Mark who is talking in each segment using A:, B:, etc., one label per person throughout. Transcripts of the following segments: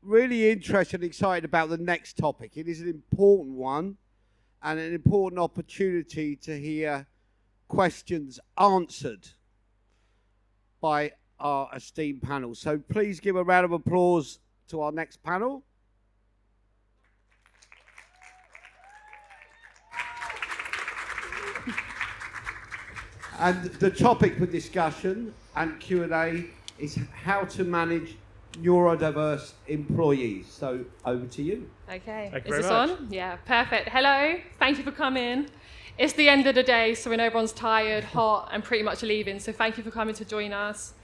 A: really interested and excited about the next topic. It is an important one and an important opportunity to hear questions answered by our esteemed panel. So please give a round of applause to our next panel. And the topic for discussion and Q&A is how to manage neurodiverse employees. So over to you.
B: Okay,
C: Thank you
B: is this
C: very much.
B: on? Yeah, perfect. Hello, thank you for coming. It's the end of the day, so we know everyone's tired, hot, and pretty much leaving, so thank you for coming to join us.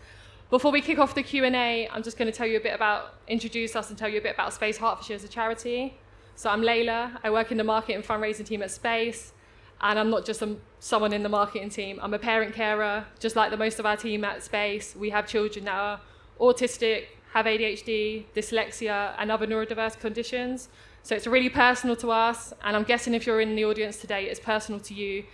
B: Before we kick off the Q&A, I'm just going to introduce us and tell you a bit about Space Hertfordshire as a charity. So I'm Layla, I work in the market and fundraising team at Space, and I'm not just someone in the marketing team, I'm a parent carer, just like the most of our team at Space. We have children that are autistic, have ADHD, dyslexia, and other neurodiverse conditions. So it's really personal to us, and I'm guessing if you're in the audience today, it's personal to you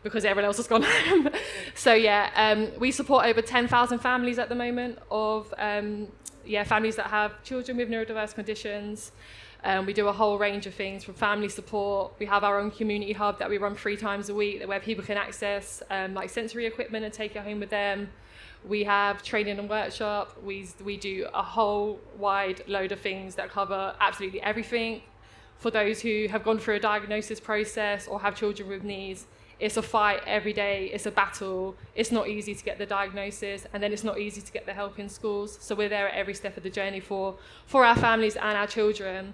B: because everyone else has gone home. So yeah, we support over 10,000 families at the moment of families that have children with neurodiverse conditions. We do a whole range of things from family support. We have our own community hub that we run 3 times a week where people can access like sensory equipment and take it home with them. We have training and workshop. We do a whole wide load of things that cover absolutely everything. For those who have gone through a diagnosis process or have children with needs, it's a fight every day. It's a battle. It's not easy to get the diagnosis, and then it's not easy to get the help in schools. So we're there at every step of the journey for our families and our children.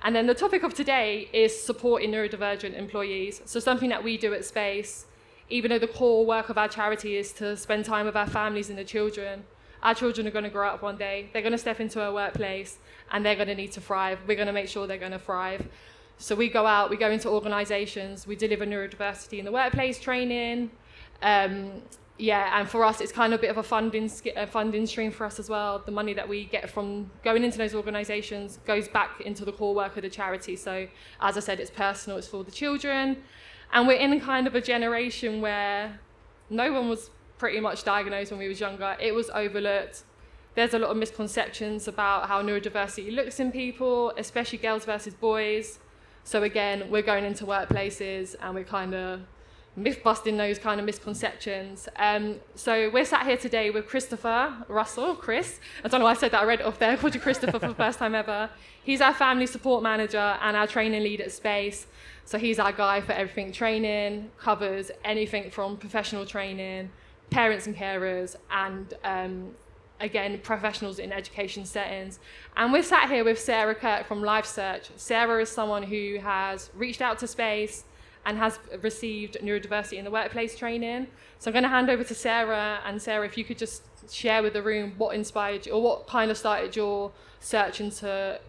B: And then the topic of today is supporting neurodivergent employees. So something that we do at Space, even though the core work of our charity is to spend time with our families and the children, our children are going to grow up one day. They're going to step into a workplace and they're going to need to thrive. We're going to make sure they're going to thrive. So we go out, we go into organisations, we deliver neurodiversity in the workplace training. And for us, it's kind of a bit of a funding stream for us as well. The money that we get from going into those organisations goes back into the core work of the charity. So as I said, it's personal, it's for the children. And we're in kind of a generation where no one was pretty much diagnosed when we was younger. It was overlooked. There's a lot of misconceptions about how neurodiversity looks in people, especially girls versus boys. So again, we're going into workplaces and we're kind of myth-busting those kind of misconceptions. So we're sat here today with Christopher Russell, Chris. I don't know why I said that, I read it off there. I called you Christopher for the first time ever. He's our family support manager and our training lead at Space. So he's our guy for everything training, covers anything from professional training, parents and carers, and again, professionals in education settings. And we're sat here with Sarah Kirk from LifeSearch. Sarah is someone who has reached out to Space and has received neurodiversity in the workplace training. So I'm going to hand over to Sarah. And Sarah, if you could just share with the room what inspired you, or what kind of started your search into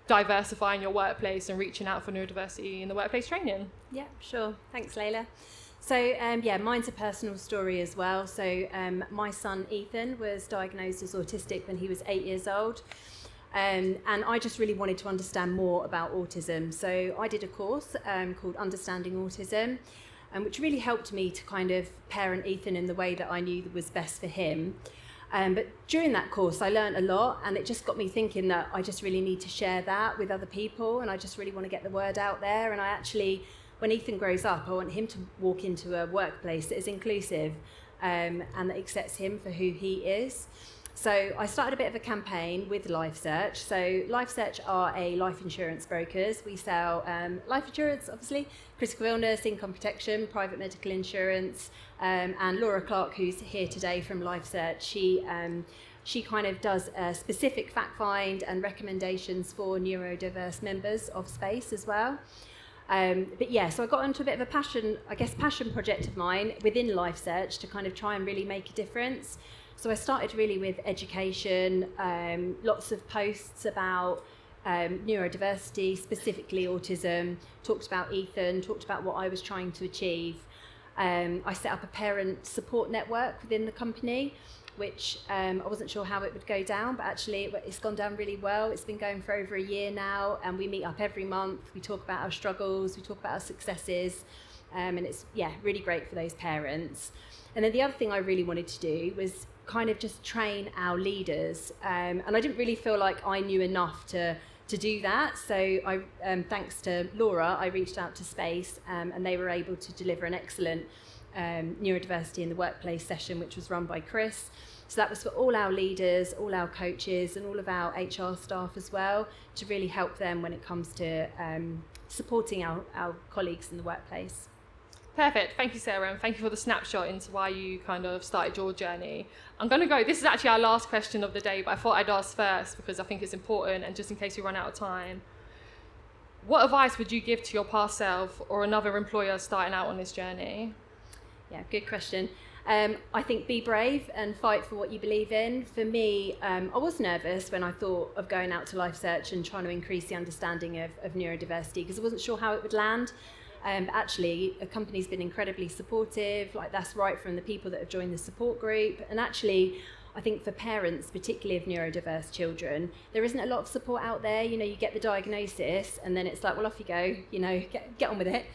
B: diversifying your workplace and reaching out for neurodiversity in the workplace training.
D: Yeah, sure. Thanks, Layla. So, mine's a personal story as well. So, my son, Ethan, was diagnosed as autistic when he was 8 years old. And I just really wanted to understand more about autism. So I did a course called Understanding Autism, which really helped me to kind of parent Ethan in the way that I knew was best for him. But during that course, I learned a lot, and it just got me thinking that I just really need to share that with other people, and I just really want to get the word out there. And I actually, when Ethan grows up, I want him to walk into a workplace that is inclusive and that accepts him for who he is. So I started a bit of a campaign with LifeSearch. So LifeSearch are a life insurance brokers. We sell life insurance, obviously, critical illness, income protection, private medical insurance. And Laura Clark, who's here today from LifeSearch, she kind of does a specific fact find and recommendations for neurodiverse members of Space as well. So I got into a bit of a passion project of mine within LifeSearch to kind of try and really make a difference. So I started really with education, lots of posts about neurodiversity, specifically autism, talked about Ethan, talked about what I was trying to achieve. I set up a parent support network within the company, which I wasn't sure how it would go down, but actually it's gone down really well. It's been going for over a year now, and we meet up every month. We talk about our struggles, we talk about our successes, and it's really great for those parents. And then the other thing I really wanted to do was kind of just train our leaders. And I didn't really feel like I knew enough to do that. So I, thanks to Laura, I reached out to Space, and they were able to deliver an excellent neurodiversity in the workplace session, which was run by Chris. So that was for all our leaders, all our coaches, and all of our HR staff as well, to really help them when it comes to supporting our colleagues in the workplace.
B: Perfect. Thank you, Sarah, and thank you for the snapshot into why you kind of started your journey. I'm going to go, this is actually our last question of the day, but I thought I'd ask first because I think it's important, and just in case we run out of time. What advice would you give to your past self or another employer starting out on this journey?
D: Yeah, good question. I think be brave and fight for what you believe in. For me, I was nervous when I thought of going out to LifeSearch and trying to increase the understanding of neurodiversity, because I wasn't sure how it would land. But actually, a company's been incredibly supportive. Like, that's right from the people that have joined the support group. And actually, I think for parents, particularly of neurodiverse children, there isn't a lot of support out there. You know, you get the diagnosis and then it's like, well, off you go, you know, get on with it.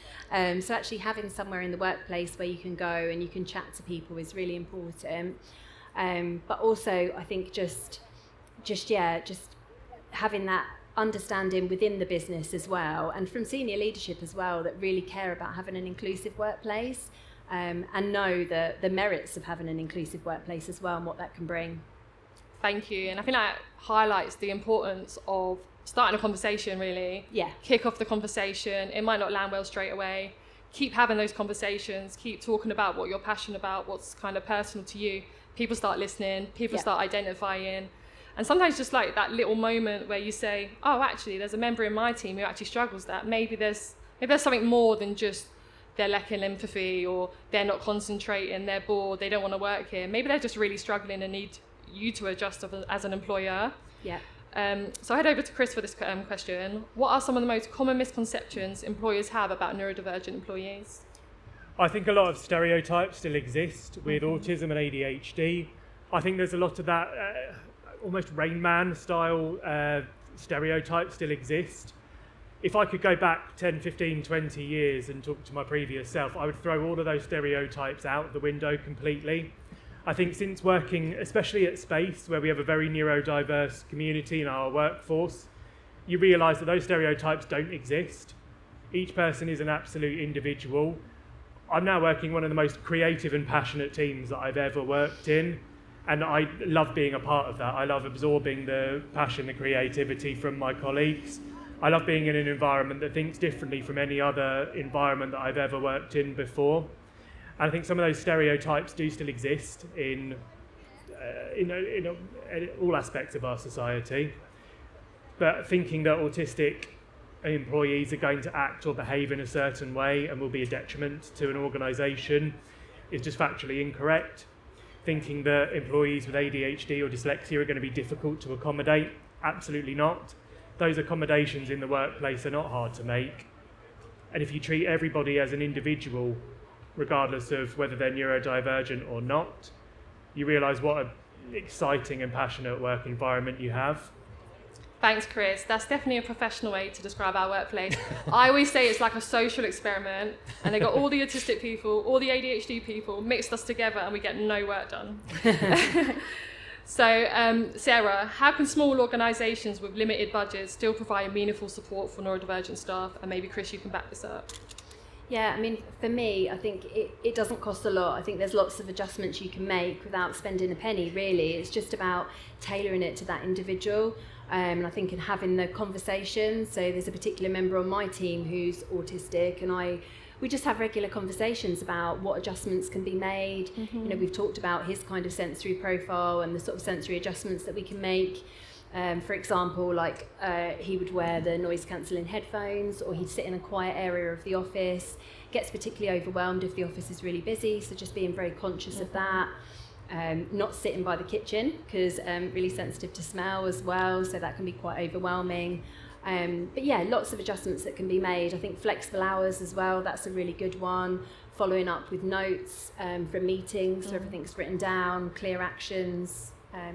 D: So actually having somewhere in the workplace where you can go and you can chat to people is really important. But also, I think just having that understanding within the business as well, and from senior leadership as well, that really care about having an inclusive workplace. And know the merits of having an inclusive workplace as well and what that can bring.
B: Thank you. And I think that highlights the importance of starting a conversation, really.
D: Yeah.
B: Kick off the conversation. It might not land well straight away. Keep having those conversations. Keep talking about what you're passionate about, what's kind of personal to you. People start listening. People start identifying. And sometimes just like that little moment where you say, oh, actually, there's a member in my team who actually struggles with that. Maybe there's something more than just they're lacking empathy, or they're not concentrating, they're bored, they don't want to work here. Maybe they're just really struggling and need you to adjust as an employer.
D: Yeah.
B: So I head over to Chris for this question. What are some of the most common misconceptions employers have about neurodivergent employees?
C: I think a lot of stereotypes still exist with autism and ADHD. I think there's a lot of that almost Rain Man style stereotypes still exist. If I could go back 10, 15, 20 years and talk to my previous self, I would throw all of those stereotypes out the window completely. I think since working, especially at Space, where we have a very neurodiverse community in our workforce, you realise that those stereotypes don't exist. Each person is an absolute individual. I'm now working one of the most creative and passionate teams that I've ever worked in, and I love being a part of that. I love absorbing the passion and creativity from my colleagues. I love being in an environment that thinks differently from any other environment that I've ever worked in before. And I think some of those stereotypes do still exist in all aspects of our society. But thinking that autistic employees are going to act or behave in a certain way and will be a detriment to an organisation is just factually incorrect. Thinking that employees with ADHD or dyslexia are going to be difficult to accommodate, absolutely not. Those accommodations in the workplace are not hard to make. And if you treat everybody as an individual, regardless of whether they're neurodivergent or not, you realise what an exciting and passionate work environment you have.
B: Thanks, Chris. That's definitely a professional way to describe our workplace. I always say it's like a social experiment, and they got all the autistic people, all the ADHD people, mixed us together, and we get no work done. So, Sarah, how can small organisations with limited budgets still provide meaningful support for neurodivergent staff? And maybe, Chris, you can back this up.
D: Yeah, I mean, for me, I think it doesn't cost a lot. I think there's lots of adjustments you can make without spending a penny, really. It's just about tailoring it to that individual. And I think in having the conversation, so there's a particular member on my team who's autistic, and we just have regular conversations about what adjustments can be made. Mm-hmm. You know, we've talked about his kind of sensory profile and the sort of sensory adjustments that we can make. For example, like he would wear the noise cancelling headphones, or he'd sit in a quiet area of the office. Gets particularly overwhelmed if the office is really busy, so just being very conscious of that. Not sitting by the kitchen, because really sensitive to smell as well, so that can be quite overwhelming. But yeah, lots of adjustments that can be made. I think flexible hours as well, that's a really good one. Following up with notes from meetings, so everything's written down, clear actions,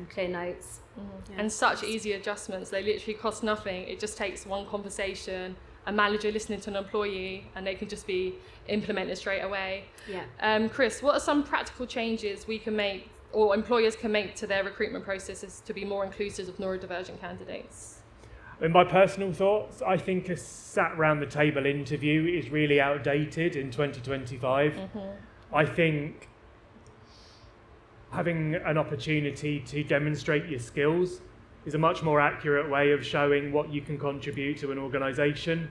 D: clear notes.
B: Mm-hmm. Yeah. And such easy adjustments, they literally cost nothing. It just takes one conversation, a manager listening to an employee, and they can just be implemented straight away.
D: Yeah.
B: Chris, what are some practical changes we can make or employers can make to their recruitment processes to be more inclusive of neurodivergent candidates?
C: In my personal thoughts, I think a sat round the table interview is really outdated in 2025. I think having an opportunity to demonstrate your skills is a much more accurate way of showing what you can contribute to an organisation.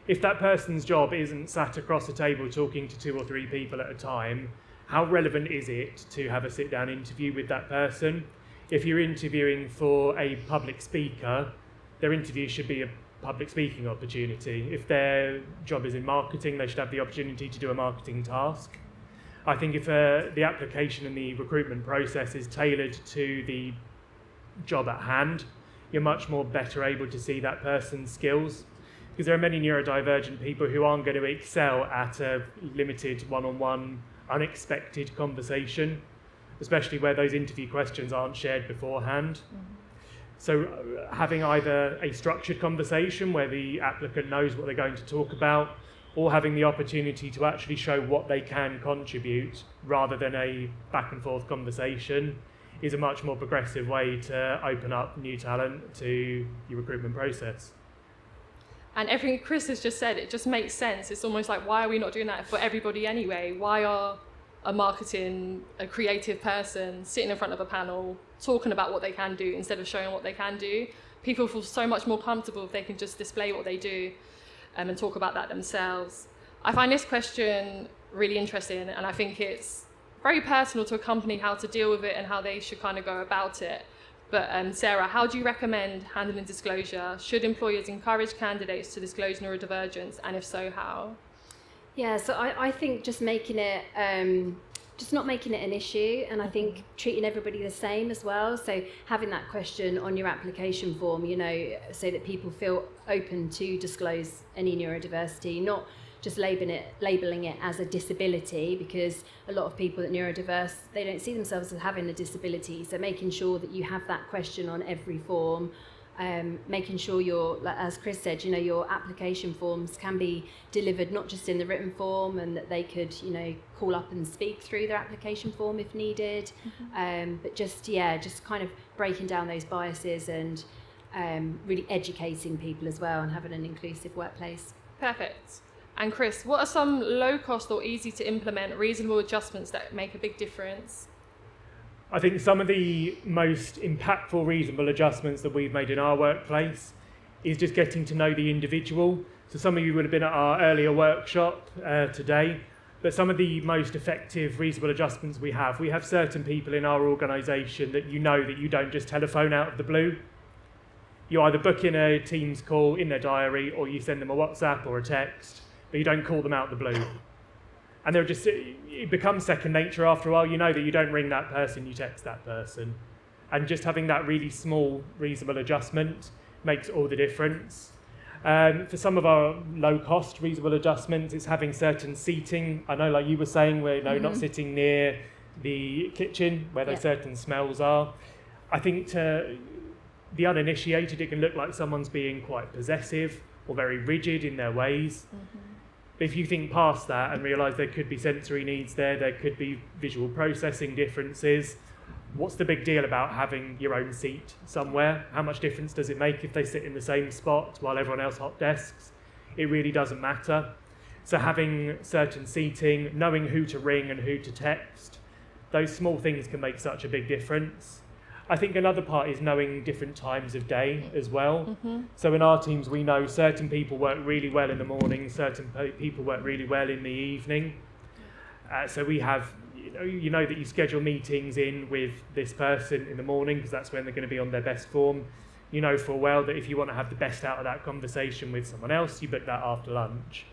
C: If that person's job isn't sat across a table talking to 2 or 3 people at a time, how relevant is it to have a sit-down interview with that person? If you're interviewing for a public speaker, their interview should be a public speaking opportunity. If their job is in marketing, they should have the opportunity to do a marketing task. I think if the application and the recruitment process is tailored to the job at hand, you're much more better able to see that person's skills. Because there are many neurodivergent people who aren't going to excel at a limited one-on-one, unexpected conversation, especially where those interview questions aren't shared beforehand. So having either a structured conversation where the applicant knows what they're going to talk about, or having the opportunity to actually show what they can contribute rather than a back and forth conversation, is a much more progressive way to open up new talent to your recruitment process.
B: And everything Chris has just said, it just makes sense. It's almost like, why are we not doing that for everybody anyway? Why are a creative person sitting in front of a panel talking about what they can do instead of showing what they can do? People feel so much more comfortable if they can just display what they do and talk about that themselves. I find this question really interesting, and I think it's very personal to a company how to deal with it and how they should kind of go about it. But Sarah, how do you recommend handling disclosure? Should employers encourage candidates to disclose neurodivergence, and if so, how?
D: Yeah, so I think just making it, just not making it an issue, and I think treating everybody the same as well. So having that question on your application form, you know, so that people feel open to disclose any neurodiversity, not just labeling it as a disability, because a lot of people that neurodiverse, they don't see themselves as having a disability. So making sure that you have that question on every form, making sure as Chris said, you know, your application forms can be delivered not just in the written form, and that they could, you know, call up and speak through their application form if needed. But just kind of breaking down those biases and really educating people as well, and having an inclusive workplace.
B: Perfect. And Chris, what are some low-cost or easy-to-implement reasonable adjustments that make a big difference?
C: I think some of the most impactful reasonable adjustments that we've made in our workplace is just getting to know the individual. So some of you would have been at our earlier workshop today, but some of the most effective reasonable adjustments we have certain people in our organisation that you know that you don't just telephone out of the blue. You either book in a Teams call in their diary, or you send them a WhatsApp or a text, but you don't call them out of the blue. And it becomes second nature after a while. You know that you don't ring that person, you text that person. And just having that really small, reasonable adjustment makes all the difference. For some of our low-cost reasonable adjustments, it's having certain seating. I know, like you were saying, we're not sitting near the kitchen where those certain smells are. I think to the uninitiated, it can look like someone's being quite possessive or very rigid in their ways. If you think past that and realise there could be sensory needs there could be visual processing differences, what's the big deal about having your own seat somewhere? How much difference does it make if they sit in the same spot while everyone else hot desks? It really doesn't matter. So having certain seating, knowing who to ring and who to text, those small things can make such a big difference. I think another part is knowing different times of day as well. So in our teams, we know certain people work really well in the morning, certain people work really well in the evening. So we have, you know that you schedule meetings in with this person in the morning because that's when they're going to be on their best form. You know full well that if you want to have the best out of that conversation with someone else, you book that after lunch.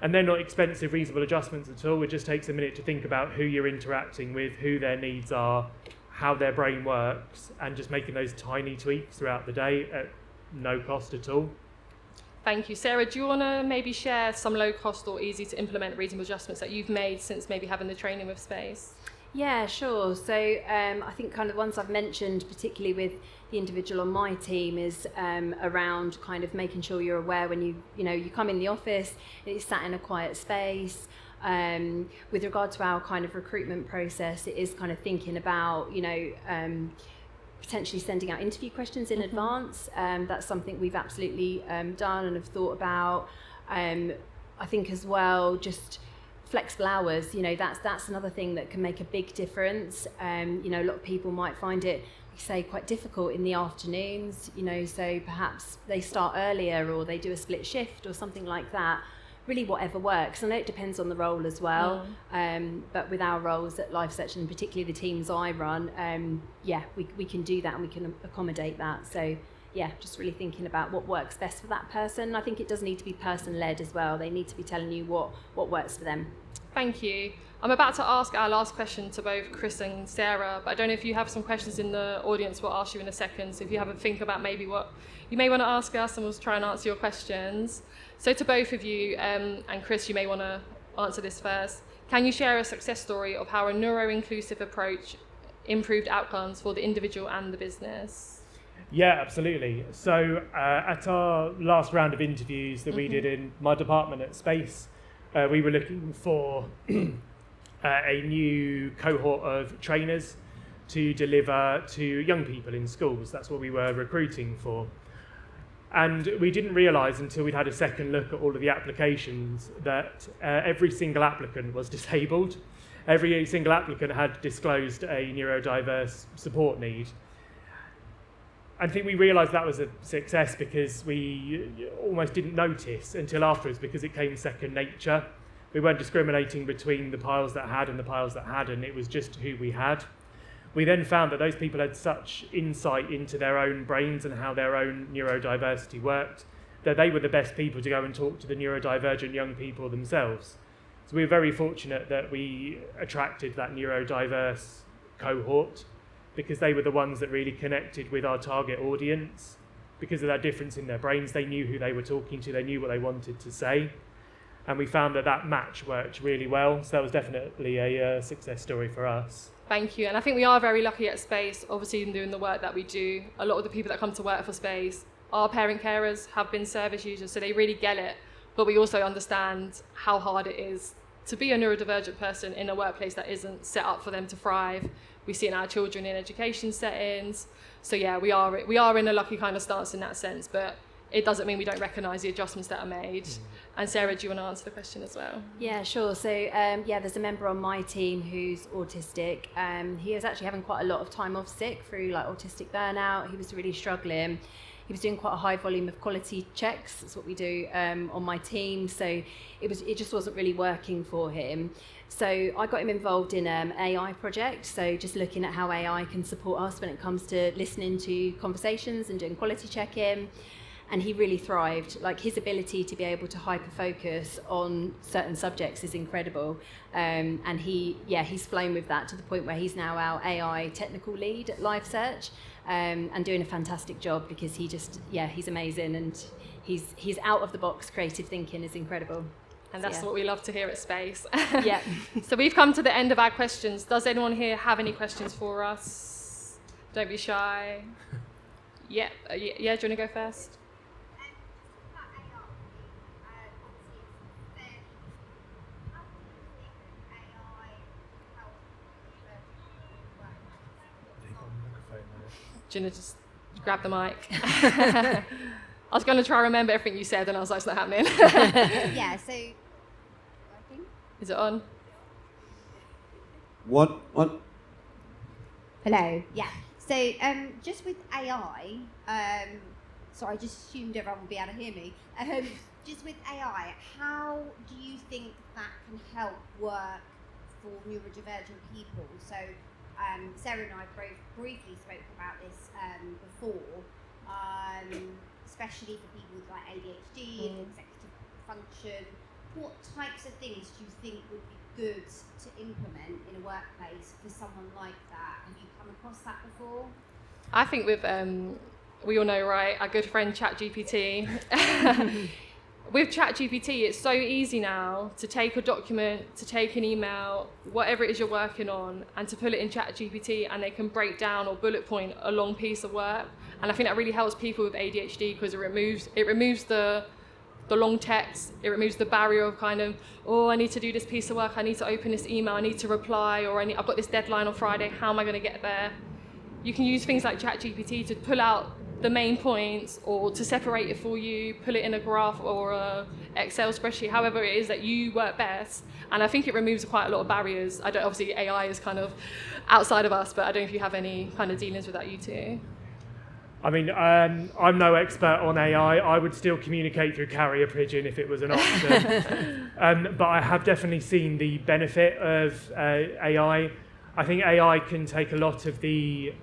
C: And they're not expensive, reasonable adjustments at all. It just takes a minute to think about who you're interacting with, who their needs are, how their brain works, and just making those tiny tweaks throughout the day at no cost at all.
B: Thank you. Sarah, do you want to maybe share some low cost or easy to implement reasonable adjustments that you've made since maybe having the training with Space?
D: Yeah, sure. So I think kind of the ones I've mentioned, particularly with the individual on my team, is around kind of making sure you're aware when you come in the office, it's sat in a quiet space. With regard to our kind of recruitment process, it is kind of thinking about, potentially sending out interview questions in advance. That's something we've absolutely done and have thought about. I think as well, just flexible hours, that's another thing that can make a big difference. A lot of people might find it, say, quite difficult in the afternoons, so perhaps they start earlier or they do a split shift or something like that. Really whatever works. I know it depends on the role as well, but with our roles at LifeSearch and particularly the teams I run, we can do that and we can accommodate that. So just really thinking about what works best for that person. I think it does need to be person-led as well. They need to be telling you what works for them.
B: Thank you. I'm about to ask our last question to both Chris and Sarah, but I don't know if you have some questions in the audience. We'll ask you in a second. So if you have a think about maybe what you may want to ask us, and we'll try and answer your questions. So to both of you, and Chris, you may want to answer this first. Can you share a success story of how a neuro-inclusive approach improved outcomes for the individual and the business?
C: Yeah, absolutely. So at our last round of interviews that we did in my department at Space, we were looking for a new cohort of trainers to deliver to young people in schools. That's what we were recruiting for. And we didn't realise until we'd had a second look at all of the applications that every single applicant was disabled. Every single applicant had disclosed a neurodiverse support need. I think we realised that was a success because we almost didn't notice until afterwards, because it came second nature. We weren't discriminating between the piles that had and the piles that hadn't. It was just who we had. We then found that those people had such insight into their own brains and how their own neurodiversity worked that they were the best people to go and talk to the neurodivergent young people themselves. So we were very fortunate that we attracted that neurodiverse cohort, because they were the ones that really connected with our target audience. Because of that difference in their brains, they knew who they were talking to, they knew what they wanted to say. And we found that match worked really well. So that was definitely a success story for us.
B: Thank you. And I think we are very lucky at Space, obviously in doing the work that we do. A lot of the people that come to work for Space are parent carers, have been service users, so they really get it. But we also understand how hard it is to be a neurodivergent person in a workplace that isn't set up for them to thrive. We see it in our children in education settings. So we are in a lucky kind of stance in that sense, but it doesn't mean we don't recognise the adjustments that are made. And Sarah, do you want to answer the question as well?
D: Yeah, sure. So there's a member on my team who's autistic. He was actually having quite a lot of time off sick through autistic burnout. He was really struggling. He was doing quite a high volume of quality checks. That's what we do on my team. So it just wasn't really working for him. So I got him involved in an AI project. So just looking at how AI can support us when it comes to listening to conversations and doing quality check-in. And he really thrived. His ability to be able to hyper-focus on certain subjects is incredible. And he's flown with that to the point where he's now our AI technical lead at LifeSearch, and doing a fantastic job, because he's amazing, and he's out of the box. Creative thinking is incredible.
B: And that's what we love to hear at Space.
D: Yeah.
B: So we've come to the end of our questions. Does anyone here have any questions for us? Don't be shy. Yeah, do you want to go first? Do you want to just grab the mic? I was going to try to remember everything you said, and I was like, it's not happening.
E: Yeah, so...
B: Is it on?
A: What?
E: Hello, yeah. So just with AI, sorry, I just assumed everyone would be able to hear me. Just with AI, how do you think that can help work for neurodivergent people? So Sarah and I briefly spoke about this before, especially for people with ADHD and executive function. What types of things do you think would be good to implement in a workplace for someone like that? Have you come across that before?
B: I think with, we all know, right, our good friend ChatGPT. With ChatGPT, it's so easy now to take a document, to take an email, whatever it is you're working on, and to put it in ChatGPT, and they can break down or bullet point a long piece of work. And I think that really helps people with ADHD, because it removes the the long text. It removes the barrier of kind of, oh, I need to do this piece of work, I need to open this email, I need to reply, or I've got this deadline on Friday, how am I going to get there? You can use things like ChatGPT to pull out the main points, or to separate it for you, pull it in a graph or a Excel spreadsheet, however it is that you work best. And I think it removes quite a lot of barriers. Obviously AI is kind of outside of us, but I don't know if you have any kind of dealings with that, you two.
C: I mean, I'm no expert on AI. I would still communicate through carrier pigeon if it was an option. But I have definitely seen the benefit of AI. I think AI can take a lot of the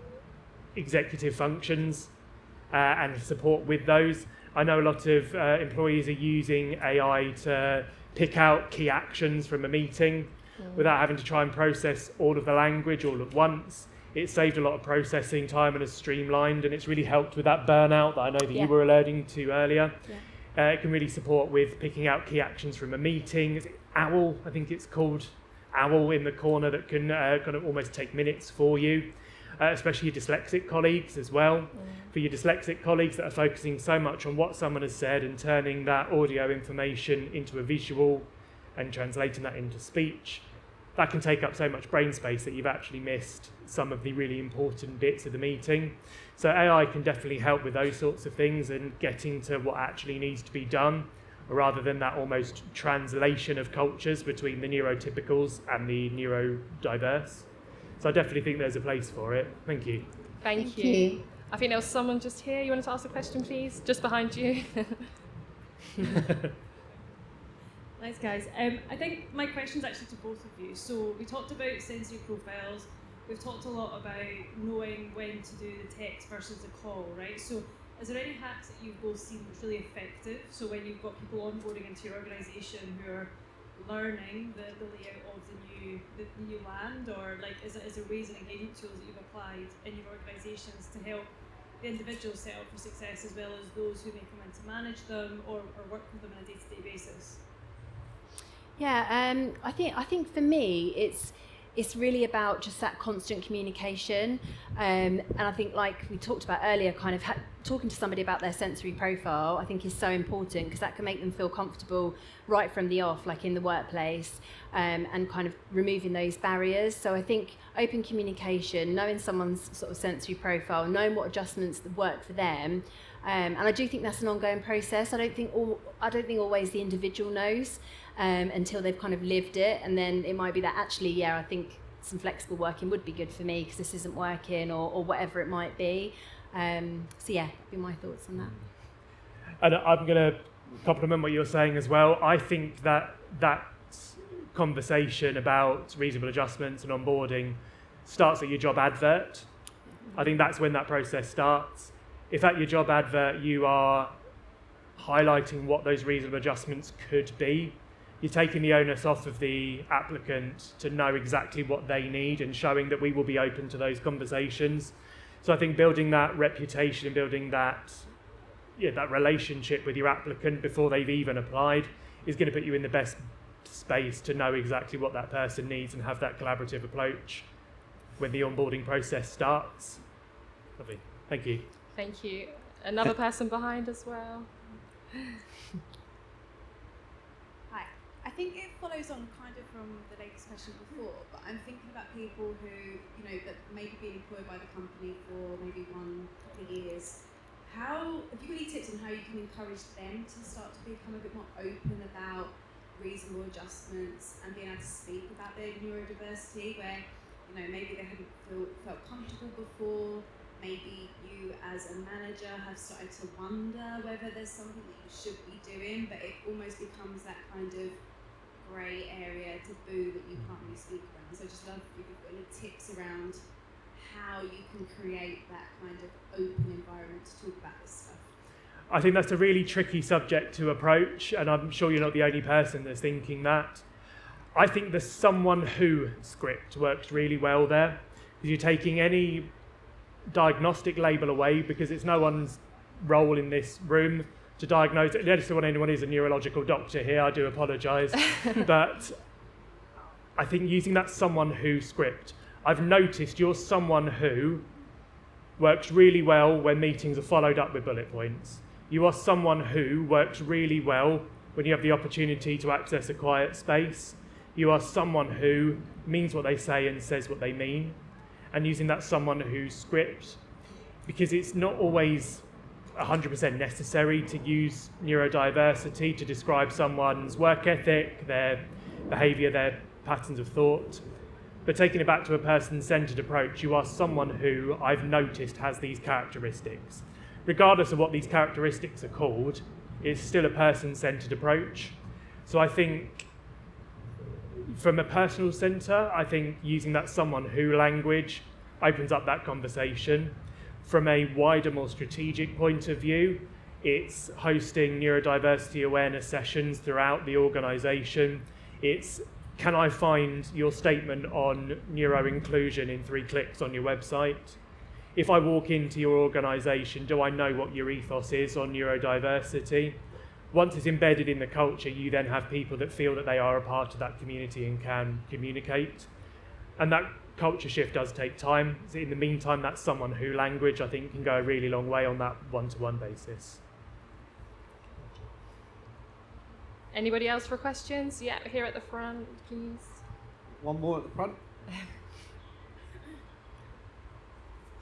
C: executive functions and support with those. I know a lot of employees are using AI to pick out key actions from a meeting without having to try and process all of the language all at once. It's saved a lot of processing time and has streamlined, and it's really helped with that burnout that I know that you were alluding to earlier. It can really support with picking out key actions from a meeting. Is it OWL? I think it's called OWL in the corner, that can kind of almost take minutes for you, especially your dyslexic colleagues as well. For your dyslexic colleagues that are focusing so much on what someone has said and turning that audio information into a visual and translating that into speech, that can take up so much brain space that you've actually missed some of the really important bits of the meeting. So AI can definitely help with those sorts of things and getting to what actually needs to be done, rather than that almost translation of cultures between the neurotypicals and the neurodiverse. So I definitely think there's a place for it. Thank you.
B: Thank you. I think there was someone just here. You wanted to ask a question, please? Just behind you.
F: Thanks, guys. I think my question's actually to both of you. So we talked about sensory profiles. We've talked a lot about knowing when to do the text versus the call, right? So is there any hacks that you've both seen that's really effective? So when you've got people onboarding into your organisation who are learning the layout of the new land, or like is there ways and engagement tools that you've applied in your organisations to help the individuals set up for success, as well as those who may come in to manage them or work with them on a day-to-day basis?
D: Yeah, I think for me it's really about just that constant communication, and I think, like we talked about earlier, kind of talking to somebody about their sensory profile, I think is so important, because that can make them feel comfortable right from the off, like in the workplace, and kind of removing those barriers. So I think open communication, knowing someone's sort of sensory profile, knowing what adjustments work for them, and I do think that's an ongoing process. I don't think always the individual knows until they've kind of lived it, and then it might be that actually, I think some flexible working would be good for me because this isn't working, or whatever it might be. So yeah, that'd be my thoughts on that.
C: And I'm going to compliment what you're saying as well. I think that conversation about reasonable adjustments and onboarding starts at your job advert. I think that's when that process starts. If at your job advert you are highlighting what those reasonable adjustments could be, you're taking the onus off of the applicant to know exactly what they need and showing that we will be open to those conversations. So I think building that reputation and building that relationship with your applicant before they've even applied is going to put you in the best space to know exactly what that person needs and have that collaborative approach when the onboarding process starts. Lovely. Thank you.
B: Thank you. Another person behind as well.
G: Hi. I think it follows on kind of from the latest question before, but I'm thinking about people who, that maybe being employed by the company for maybe 1 couple of years. Have you got any tips on how you can encourage them to start to become a bit more open about reasonable adjustments and being able to speak about their neurodiversity, where, maybe they hadn't felt comfortable before? Maybe you as a manager have started to wonder whether there's something that you should be doing, but it almost becomes that kind of grey area, taboo that you can't really speak around. So I just love if you've got any tips around how you can create that kind of open environment to talk about this stuff.
C: I think that's a really tricky subject to approach, and I'm sure you're not the only person that's thinking that. I think the someone who script works really well there, because you're taking any diagnostic label away, because it's no one's role in this room to diagnose it. Unless anyone is a neurological doctor here, I do apologise. But I think using that someone who script, I've noticed your someone who works really well when meetings are followed up with bullet points. You are someone who works really well when you have the opportunity to access a quiet space. You are someone who means what they say and says what they mean. And using that someone who script, because it's not always 100% necessary to use neurodiversity to describe someone's work ethic, their behaviour, their patterns of thought. But taking it back to a person-centred approach, you are someone who I've noticed has these characteristics. Regardless of what these characteristics are called, it's still a person-centred approach. So I think from a personal centre, I think using that someone who language opens up that conversation. From a wider, more strategic point of view, it's hosting neurodiversity awareness sessions throughout the organisation. It's, can I find your statement on neuro-inclusion in 3 clicks on your website? If I walk into your organisation, do I know what your ethos is on neurodiversity? Once it's embedded in the culture, you then have people that feel that they are a part of that community and can communicate. And that culture shift does take time. So in the meantime, that someone who language, I think, can go a really long way on that one-to-one basis.
B: Anybody else for questions? Yeah, here at the front, please.
A: One more at the front.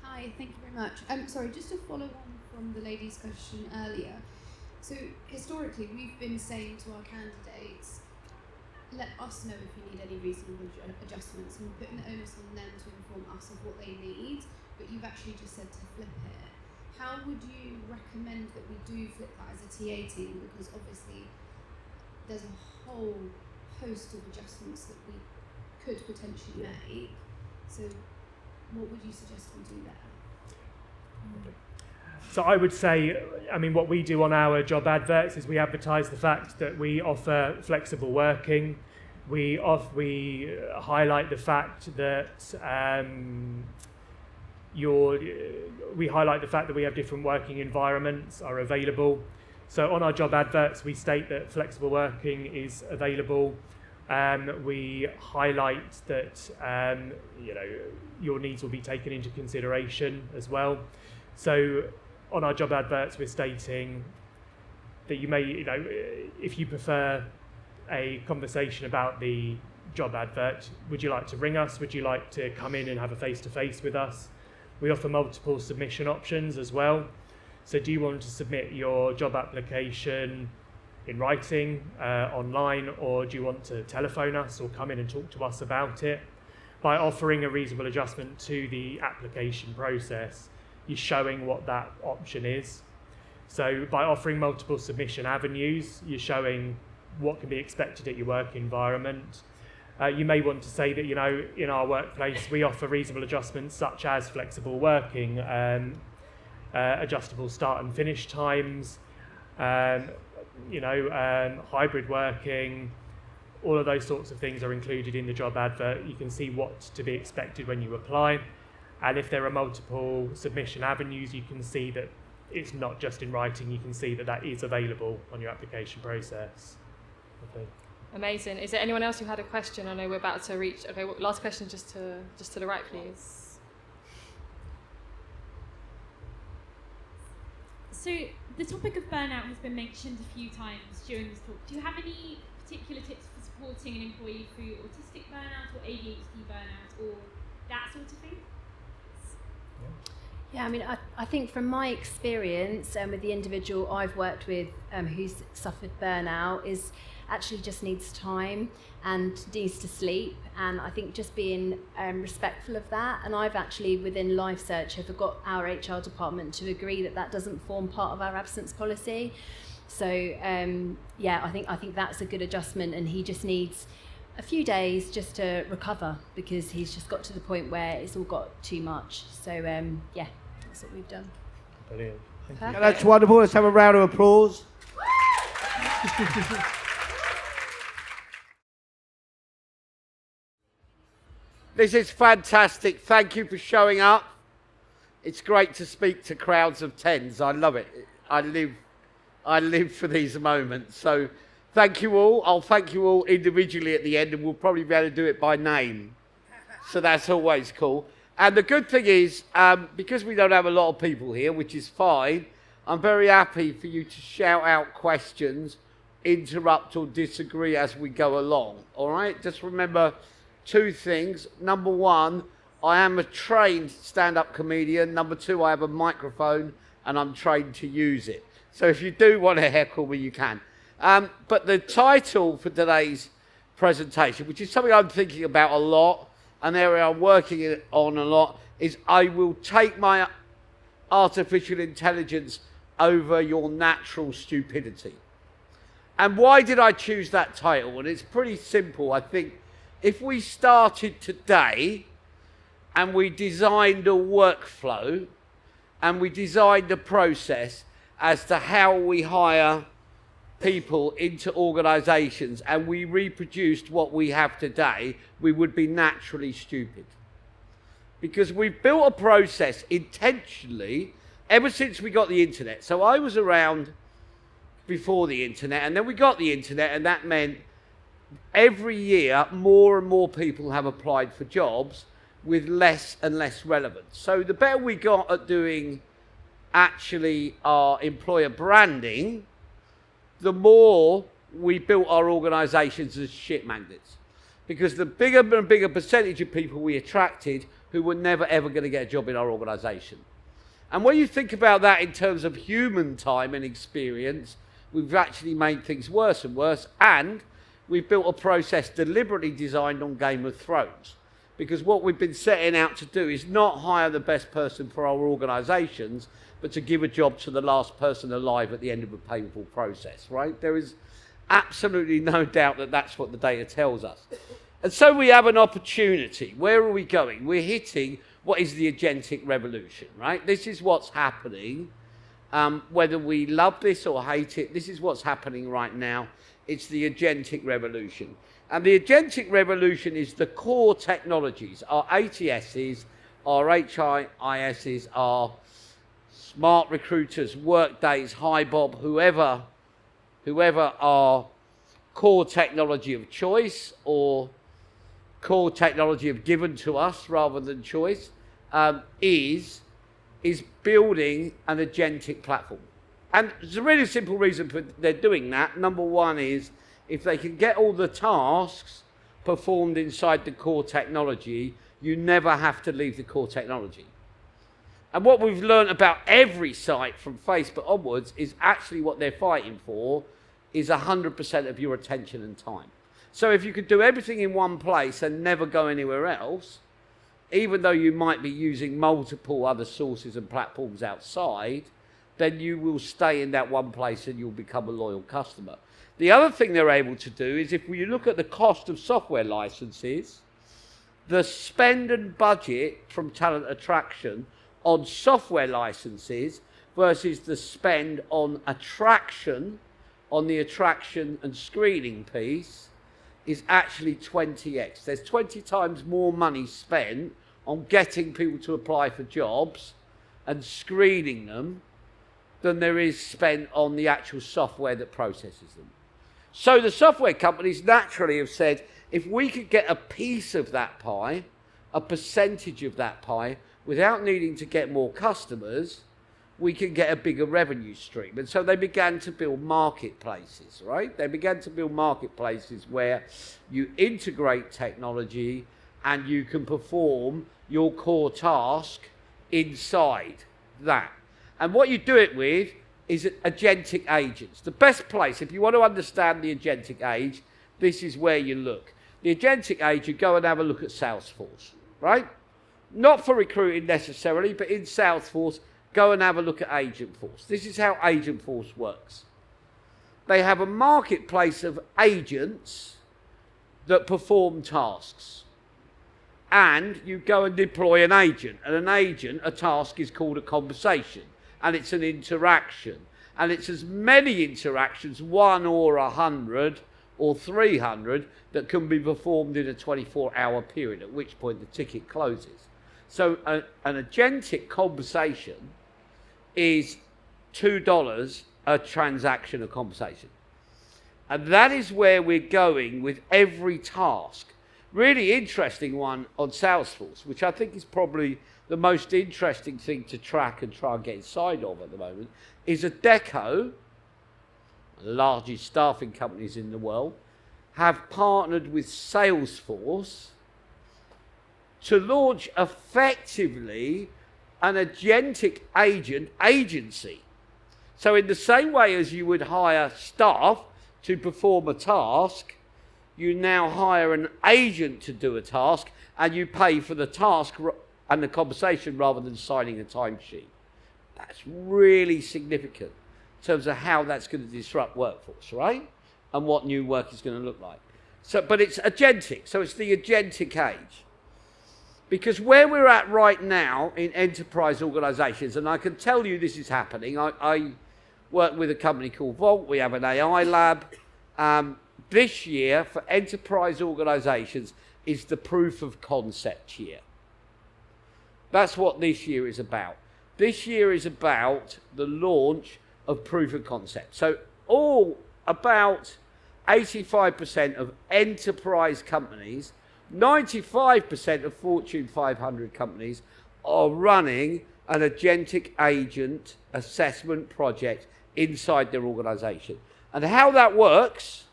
G: Hi, thank you very much. Sorry, just to follow on from the lady's question earlier. So historically, we've been saying to our candidates, let us know if you need any reasonable adjustments, and we're putting the onus on them to inform us of what they need, but you've actually just said to flip it. How would you recommend that we do flip that as a TA team? Because obviously there's a whole host of adjustments that we could potentially make. So what would you suggest we do there?
C: So I would say, I mean, what we do on our job adverts is we advertise the fact that we offer flexible working. We highlight the fact that we highlight the fact that we have different working environments are available. So on our job adverts, we state that flexible working is available. We highlight that your needs will be taken into consideration as well. So on our job adverts, we're stating that you may, if you prefer a conversation about the job advert, would you like to ring us? Would you like to come in and have a face-to-face with us? We offer multiple submission options as well. So do you want to submit your job application in writing, online, or do you want to telephone us or come in and talk to us about it? By offering a reasonable adjustment to the application process, you're showing what that option is. So by offering multiple submission avenues, you're showing what can be expected at your work environment. You may want to say that, in our workplace, we offer reasonable adjustments such as flexible working, adjustable start and finish times, hybrid working. All of those sorts of things are included in the job advert. You can see what's to be expected when you apply. And if there are multiple submission avenues, you can see that it's not just in writing. You can see that that is available on your application process. Okay.
B: Amazing. Is there anyone else who had a question? I know we're about to reach. Okay, last question, just to the right, please.
F: So the topic of burnout has been mentioned a few times during this talk. Do you have any particular tips for supporting an employee through autistic burnout or ADHD burnout or that sort of thing?
D: Yeah, I mean, I think from my experience with the individual I've worked with who's suffered burnout is actually just needs time and needs to sleep, and I think just being respectful of that. And I've actually within LifeSearch have got our HR department to agree that that doesn't form part of our absence policy. So I think that's a good adjustment, and he just needs a few days just to recover because he's just got to the point where it's all got too much. So that's what we've done.
C: Brilliant. Thank you.
A: Yeah, that's wonderful. Let's have a round of applause. This is fantastic. Thank you for showing up. It's great to speak to crowds of tens. I love it. I live for these moments. So thank you all. I'll thank you all individually at the end, and we'll probably be able to do it by name. So that's always cool. And the good thing is, because we don't have a lot of people here, which is fine, I'm very happy for you to shout out questions, interrupt or disagree as we go along, all right? Just remember 2 things. Number 1, I am a trained stand-up comedian. Number 2, I have a microphone and I'm trained to use it. So if you do want to heckle me, you can. But the title for today's presentation, which is something I'm thinking about a lot, an area I'm working on a lot, is I will take my artificial intelligence over your natural stupidity. And why did I choose that title? And it's pretty simple. I think if we started today and we designed a workflow and we designed a process as to how we hire people into organisations and we reproduced what we have today, we would be naturally stupid. Because we've built a process intentionally ever since we got the internet. So I was around before the internet, and then we got the internet, and that meant every year more and more people have applied for jobs with less and less relevance. So the better we got at doing actually our employer branding, the more we built our organisations as shit magnets. Because the bigger and bigger percentage of people we attracted who were never ever going to get a job in our organisation. And when you think about that in terms of human time and experience, we've actually made things worse and worse, and we've built a process deliberately designed on Game of Thrones. Because what we've been setting out to do is not hire the best person for our organisations, but to give a job to the last person alive at the end of a painful process, right? There is absolutely no doubt that that's what the data tells us. And so we have an opportunity. Where are we going? We're hitting what is the agentic revolution, right? This is what's happening. Whether we love this or hate it, this is what's happening right now. It's the agentic revolution. And the agentic revolution is the core technologies, our ATSs, our HIISs, our smart recruiters, Workdays, HiBob, whoever our core technology of choice or core technology of given to us rather than choice, is building an agentic platform. And there's a really simple reason for they're doing that. Number 1 is if they can get all the tasks performed inside the core technology, you never have to leave the core technology. And what we've learned about every site from Facebook onwards is actually what they're fighting for is 100% of your attention and time. So if you could do everything in one place and never go anywhere else, even though you might be using multiple other sources and platforms outside, then you will stay in that one place and you'll become a loyal customer. The other thing they're able to do is if you look at the cost of software licenses, the spend and budget from talent attraction on software licenses versus the spend on attraction, on the attraction and screening piece, is actually 20x. There's 20 times more money spent on getting people to apply for jobs and screening them than there is spent on the actual software that processes them. So the software companies naturally have said, if we could get a piece of that pie, a percentage of that pie, without needing to get more customers, we can get a bigger revenue stream. And so they began to build marketplaces, right? They began to build marketplaces where you integrate technology and you can perform your core task inside that. And what you do it with is agentic agents. The best place, if you want to understand the agentic age, this is where you look. The agentic age, you go and have a look at Salesforce, right? Not for recruiting necessarily, but in Salesforce, go and have a look at Agentforce. This is how Agentforce works. They have a marketplace of agents that perform tasks. And you go and deploy an agent. And an agent, a task is called a conversation. And it's an interaction. And it's as many interactions, 1 or 100 or 300, that can be performed in a 24-hour period, at which point the ticket closes. So an agentic conversation is $2 a transaction, a conversation. And that is where we're going with every task. really interesting one on Salesforce, which I think is probably the most interesting thing to track and try and get inside of at the moment, is Adecco, the largest staffing companies in the world, have partnered with Salesforce to launch effectively an agentic agency. So in the same way as you would hire staff to perform a task, you now hire an agent to do a task, and you pay for the task and the compensation rather than signing a timesheet. That's really significant in terms of how that's going to disrupt workforce, right? And what new work is going to look like. So, but it's agentic, so it's the agentic age. Because where we're at right now in enterprise organizations, and I can tell you this is happening, I work with a company called Vault, we have an AI lab. This year, for enterprise organizations, is the proof of concept year. That's what this year is about. This year is about the launch of proof of concept. So about 85% of enterprise companies, 95% of Fortune 500 companies are running an agentic agent assessment project inside their organization. And how that works,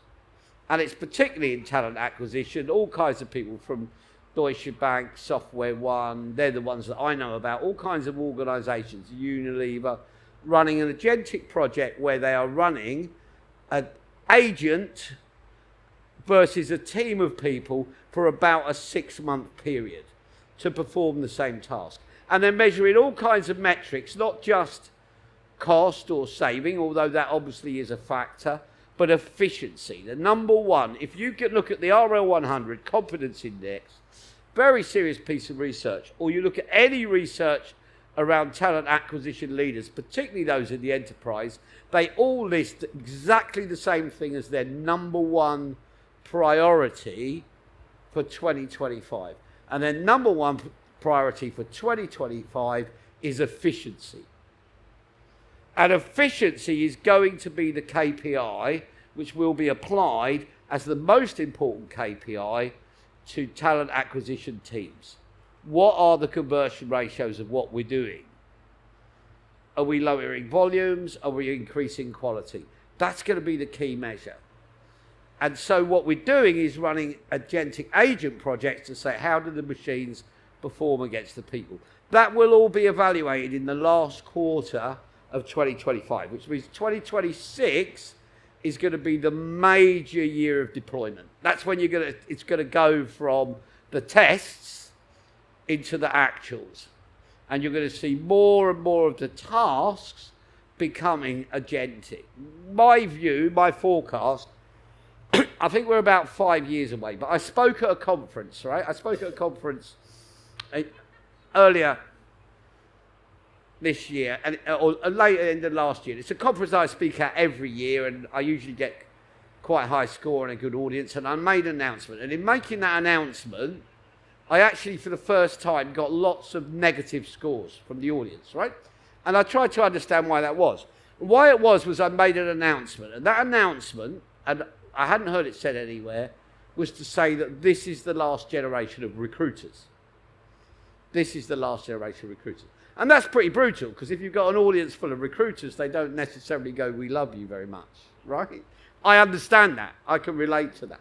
A: and it's particularly in talent acquisition, all kinds of people from Deutsche Bank, Software One, they're the ones that I know about, all kinds of organizations, Unilever, running an agentic project where they are running an agent versus a team of people for about a 6-month period to perform the same task. And they're measuring all kinds of metrics, not just cost or saving, although that obviously is a factor, but efficiency. The number one, if you could look at the RL100 Confidence Index, very serious piece of research, or you look at any research around talent acquisition leaders, particularly those in the enterprise, they all list exactly the same thing as their number one priority for 2025. And their number one priority for 2025 is efficiency. And efficiency is going to be the KPI which will be applied as the most important KPI to talent acquisition teams. What are the conversion ratios of what we're doing? Are we lowering volumes? Are we increasing quality? That's going to be the key measure. And so what we're doing is running agentic agent projects to say, how do the machines perform against the people? That will all be evaluated in the last quarter of 2025, which means 2026 is going to be the major year of deployment. That's when it's going to go from the tests into the actuals. And you're going to see more and more of the tasks becoming agentic. My view, my forecast, I think we're about 5 years away. But I spoke at a conference, right? I spoke at a conference earlier this year, or later in the last year. It's a conference I speak at every year, and I usually get quite a high score and a good audience, and I made an announcement. And in making that announcement, I actually, for the first time, got lots of negative scores from the audience, right? And I tried to understand why that was. And why it was I made an announcement, and that announcement, and I hadn't heard it said anywhere, was to say that this is the last generation of recruiters. This is the last generation of recruiters. And that's pretty brutal, because if you've got an audience full of recruiters, they don't necessarily go, we love you very much, right? I understand that. I can relate to that.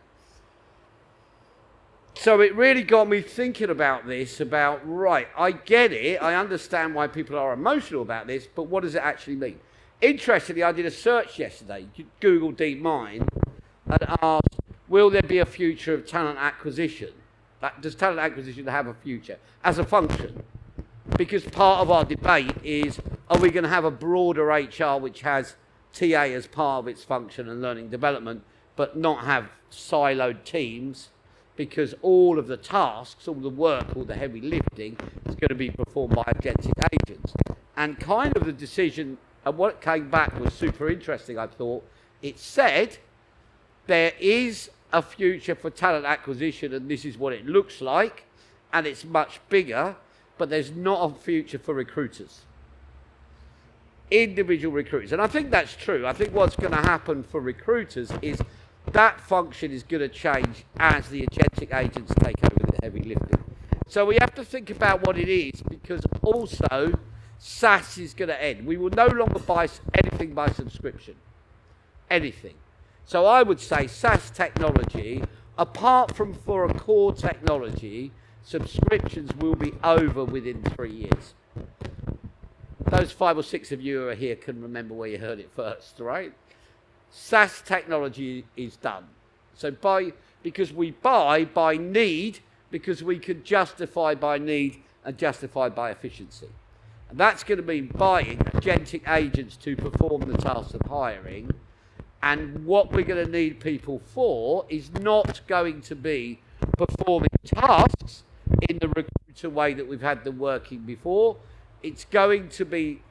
A: So it really got me thinking about this, about, right, I get it, I understand why people are emotional about this, but what does it actually mean? Interestingly, I did a search yesterday, Google DeepMind, and asked, will there be a future of talent acquisition? Does talent acquisition have a future as a function? Because part of our debate is, are we going to have a broader HR which has TA as part of its function and learning development, but not have siloed teams, because all of the tasks, all the work, all the heavy lifting is going to be performed by agentic agents. And kind of the decision, and what came back was super interesting, I thought. It said there is a future for talent acquisition, and this is what it looks like, and it's much bigger, but there's not a future for recruiters. Individual recruiters. And I think that's true. I think what's going to happen for recruiters is that function is going to change as the agentic agents take over the heavy lifting. So we have to think about what it is, because also SaaS is going to end. We will no longer buy anything by subscription. Anything. So I would say SaaS technology, apart from for a core technology, subscriptions will be over within 3 years. Those 5 or 6 of you who are here can remember where you heard it first, right? SaaS technology is done. So because we buy by need, because we can justify by need and justify by efficiency. And that's going to mean buying agentic agents to perform the tasks of hiring. And what we're going to need people for is not going to be performing tasks in the recruiter way that we've had them working before. It's going to be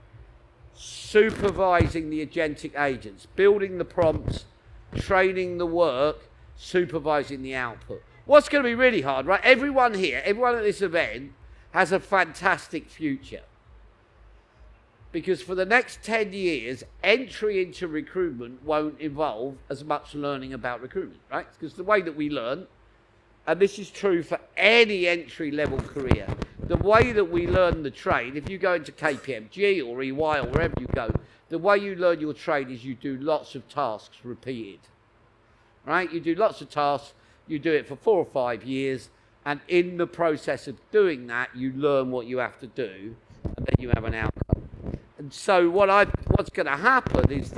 A: supervising the agentic agents, building the prompts, training the work, supervising the output. What's going to be really hard, right? Everyone here, everyone at this event has a fantastic future. Because for the next 10 years, entry into recruitment won't involve as much learning about recruitment, right? Because the way that we learn, and this is true for any entry-level career, the way that we learn the trade, if you go into KPMG or EY or wherever you go, the way you learn your trade is you do lots of tasks repeated, right? You do lots of tasks, you do it for 4 or 5 years, and in the process of doing that, you learn what you have to do, and then you have an outcome. And so what's going to happen is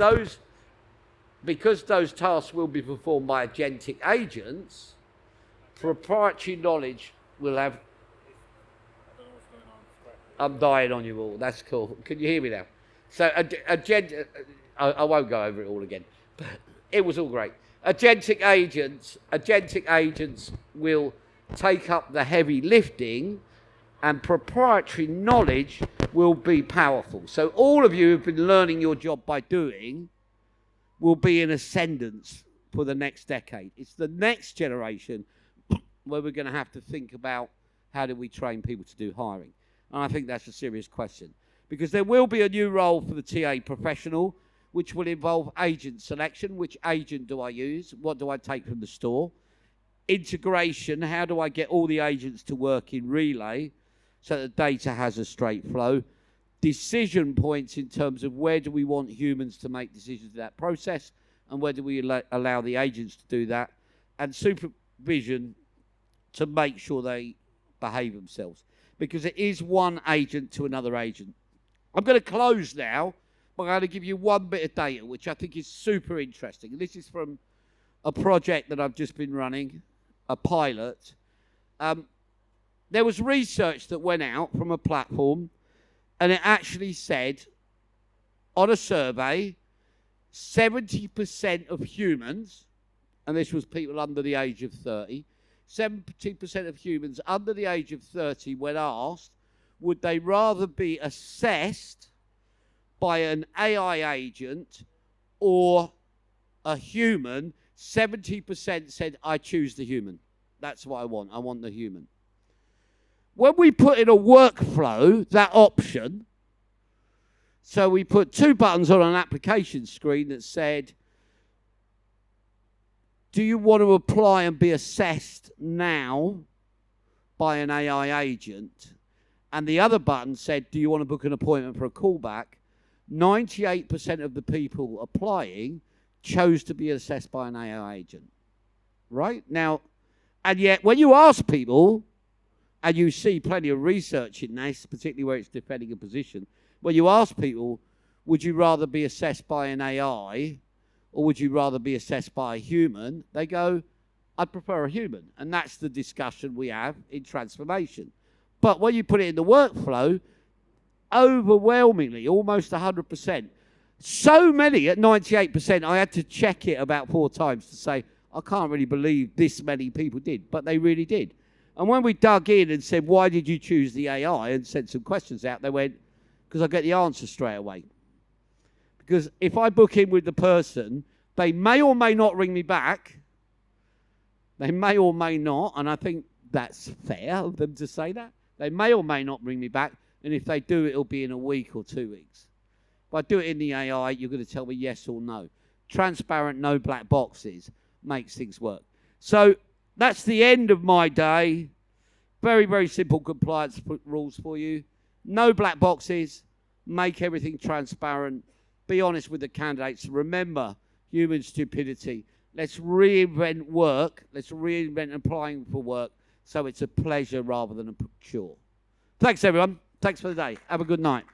A: because those tasks will be performed by agentic agents, proprietary knowledge will have... I'm dying on you all. That's cool. Can you hear me now? So I won't go over it all again, but it was all great. Agentic agents will take up the heavy lifting, and proprietary knowledge will be powerful. So all of you who've been learning your job by doing will be in ascendance for the next decade. It's the next generation where we're going to have to think about how do we train people to do hiring. And I think that's a serious question. Because there will be a new role for the TA professional, which will involve agent selection. Which agent do I use? What do I take from the store? Integration, how do I get all the agents to work in relay so that the data has a straight flow? Decision points in terms of where do we want humans to make decisions in that process, and where do we allow the agents to do that? And supervision to make sure they behave themselves. Because it is one agent to another agent. I'm going to close now, but I'm going to give you one bit of data, which I think is super interesting. This is from a project that I've just been running, a pilot. There was research that went out from a platform, and it actually said, on a survey, 70% of humans, and this was people under the age of 30, 70% of humans under the age of 30, when asked, would they rather be assessed by an AI agent or a human? 70% said, I choose the human. That's what I want. I want the human. When we put in a workflow, that option, so we put 2 buttons on an application screen that said, do you want to apply and be assessed now by an AI agent? And the other button said, do you want to book an appointment for a callback? 98% of the people applying chose to be assessed by an AI agent. Right? Now, and yet when you ask people, and you see plenty of research in this, particularly where it's defending a position, when you ask people, would you rather be assessed by an AI or would you rather be assessed by a human? They go, I'd prefer a human. And that's the discussion we have in transformation. But when you put it in the workflow, overwhelmingly, almost 100%, so many, at 98%, I had to check it about 4 times to say, I can't really believe this many people did, but they really did. And when we dug in and said, why did you choose the AI, and sent some questions out, they went, because I get the answer straight away. Because if I book in with the person, they may or may not ring me back. They may or may not, and I think that's fair of them to say that. They may or may not ring me back, and if they do, it'll be in a week or 2 weeks. If I do it in the AI, you're going to tell me yes or no. Transparent, no black boxes. makes things work. So that's the end of my day. Very, very simple compliance rules for you. No black boxes. Make everything transparent. Be honest with the candidates. Remember human stupidity. Let's reinvent work. Let's reinvent applying for work so it's a pleasure rather than a chore. Thanks, everyone. Thanks for the day. Have a good night.